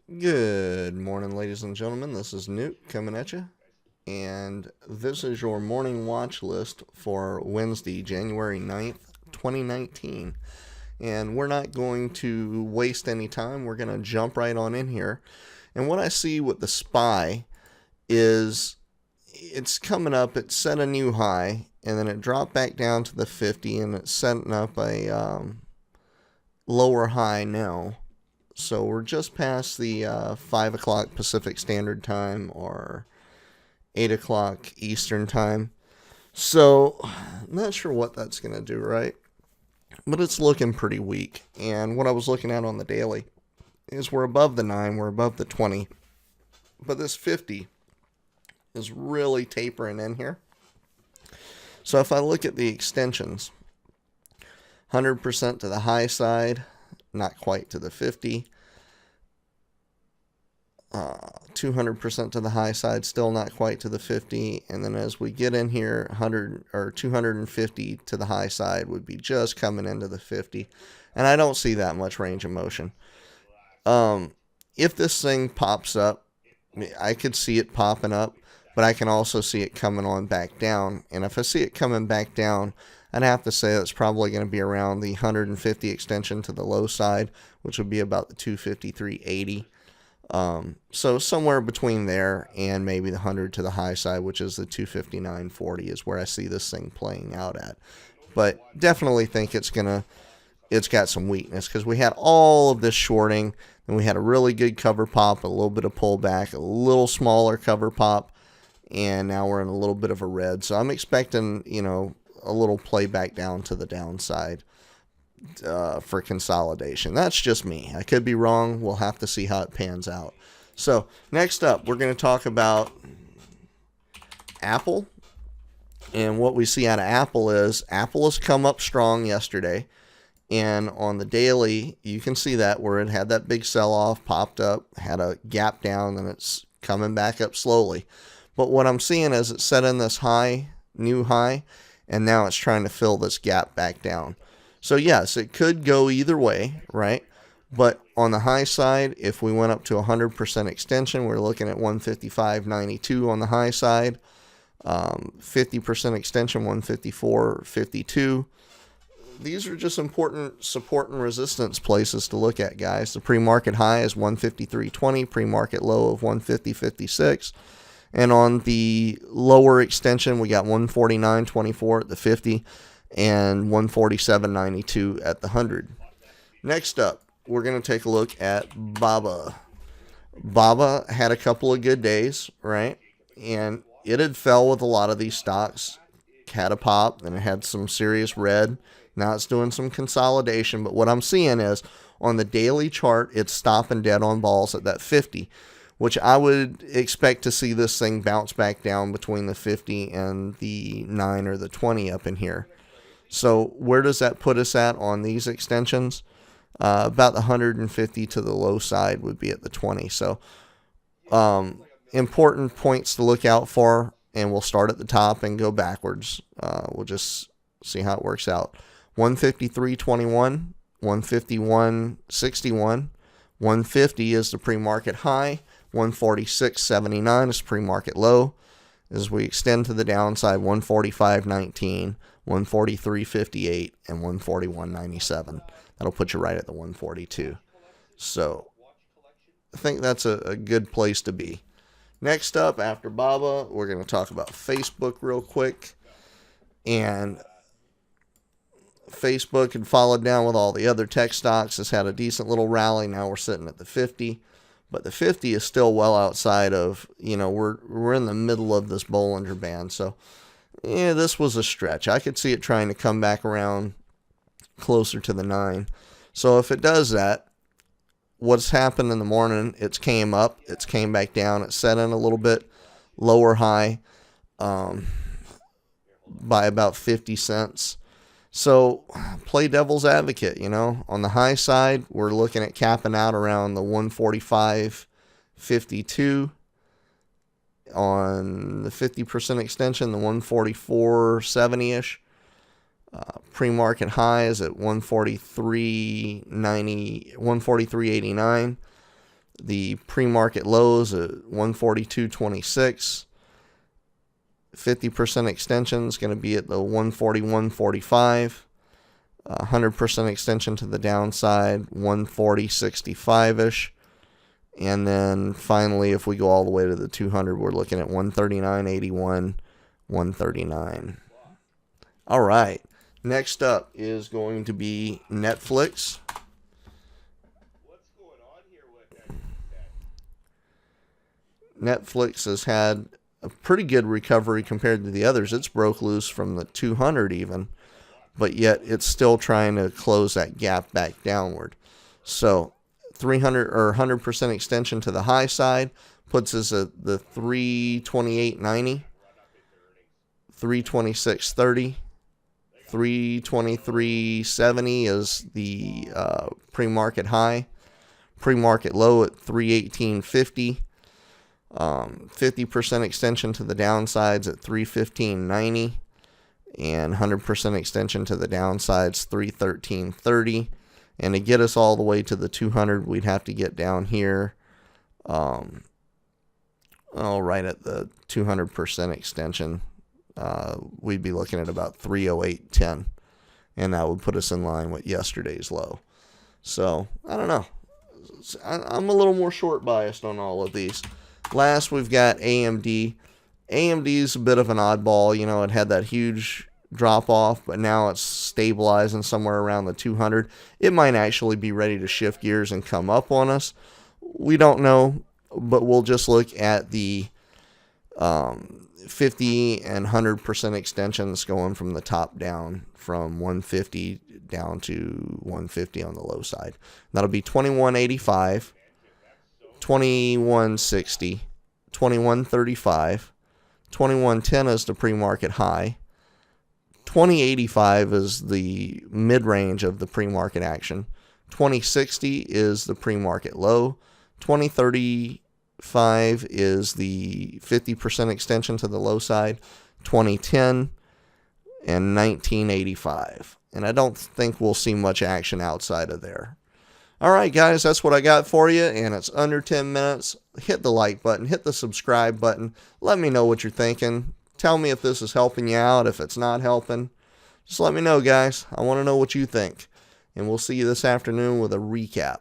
Good morning, ladies and gentlemen. This is Nuke coming at you, and this is your morning watch list for Wednesday, January 9th, 2019. And we're not going to waste any time. We're going to jump right on in here. And what I see with the SPY is it's coming up, it set a new high, and then it dropped back down to the 50, and it's setting up a lower high now. So we're just past the 5 o'clock Pacific Standard Time or 8 o'clock Eastern Time. So I'm not sure what that's going to do, right? But it's looking pretty weak. And what I was looking at on the daily is we're above the 9, we're above the 20. But this 50 is really tapering in here. So if I look at the extensions, 100% to the high side, not quite to the 50. 200% to the high side, still not quite to the 50. And then as we get in here, 100 or 250 to the high side would be just coming into the 50. And I don't see that much range of motion. If this thing pops up, I could see it popping up, but I can also see it coming on back down. And if I see it coming back down, I'd have to say it's probably going to be around the 150 extension to the low side, which would be about the 253.80. So somewhere between there and maybe the 100 to the high side, which is the 259.40, is where I see this thing playing out at. But definitely think it's got some weakness because we had all of this shorting, and we had a really good cover pop, a little bit of pullback, a little smaller cover pop, and now we're in a little bit of a red. So I'm expecting, a little play back down to the downside for consolidation. That's just me. I could be wrong. We'll have to see how it pans out. So next up, we're going to talk about Apple. And what we see out of Apple has come up strong yesterday. And on the daily, you can see that where it had that big sell-off, popped up, had a gap down, and it's coming back up slowly. But what I'm seeing is it's set in this new high, and now it's trying to fill this gap back down. So yes, it could go either way, right? But on the high side, if we went up to 100% extension, we're looking at 155.92 on the high side. 50% extension, 154.52. These are just important support and resistance places to look at, guys. The pre-market high is 153.20, pre-market low of 150.56. And on the lower extension, we got 149.24 at the 50 and 147.92 at the 100. Next up, we're going to take a look at BABA. BABA had a couple of good days, right? And it had fell with a lot of these stocks. Had a pop, and it had some serious red. Now it's doing some consolidation. But what I'm seeing is on the daily chart, it's stopping dead on balls at that 50. Which I would expect to see this thing bounce back down between the 50 and the 9 or the 20 up in here. So where does that put us at on these extensions? About the 150 to the low side would be at the 20. So important points to look out for, and we'll start at the top and go backwards. We'll just see how it works out. 153.21, 151.61, 150 is the pre-market high. 146.79 is pre-market low. As we extend to the downside, 145.19, 143.58, and 141.97. That'll put you right at the 142. So I think that's a good place to be. Next up, after BABA, we're going to talk about Facebook real quick. And Facebook had followed down with all the other tech stocks. It's had a decent little rally. Now we're sitting at the 50. But the 50 is still well outside of, we're in the middle of this Bollinger Band. So, this was a stretch. I could see it trying to come back around closer to the 9. So if it does that, what's happened in the morning, it's came up, it's came back down, it's set in a little bit lower high by about 50 cents. So play devil's advocate, on the high side, we're looking at capping out around the 145.52. On the 50% extension, the 144.70-ish. Pre-market high is at 143.89. The pre-market lows at 142.26. 50% extension is going to be at the 141.45. 100% extension to the downside, 140.65-ish. And then finally, if we go all the way to the 200, we're looking at 139.81, 139. All right. Next up is going to be Netflix. What's going on here with that? Netflix has had a pretty good recovery compared to the others. It's broke loose from the 200 even, but yet it's still trying to close that gap back downward. So 300 or 100% extension to the high side puts us at the 328.90, 326.30, 323.70 is the pre-market high, pre-market low at 318.50. 50% extension to the downsides at 315.90, and 100% extension to the downsides 313.30. And to get us all the way to the 200, we'd have to get down here, right at the 200% extension. We'd be looking at about 308.10, and that would put us in line with yesterday's low. So I don't know. I'm a little more short biased on all of these. Last, we've got AMD. AMD is a bit of an oddball. You know, it had that huge drop off, but now it's stabilizing somewhere around the 200. It might actually be ready to shift gears and come up on us. We don't know, but we'll just look at the 50 and 100% extensions going from the top down, from 150 down to 150 on the low side. That'll be 2185, 2160, 2135, 2110 is the pre-market high, 2085 is the mid-range of the pre-market action, 2060 is the pre-market low, 2035 is the 50% extension to the low side, 2010, and 1985. And I don't think we'll see much action outside of there. All right, guys, that's what I got for you, and it's under 10 minutes. Hit the like button, hit the subscribe button. Let me know what you're thinking. Tell me if this is helping you out, if it's not helping. Just let me know, guys. I want to know what you think. And we'll see you this afternoon with a recap.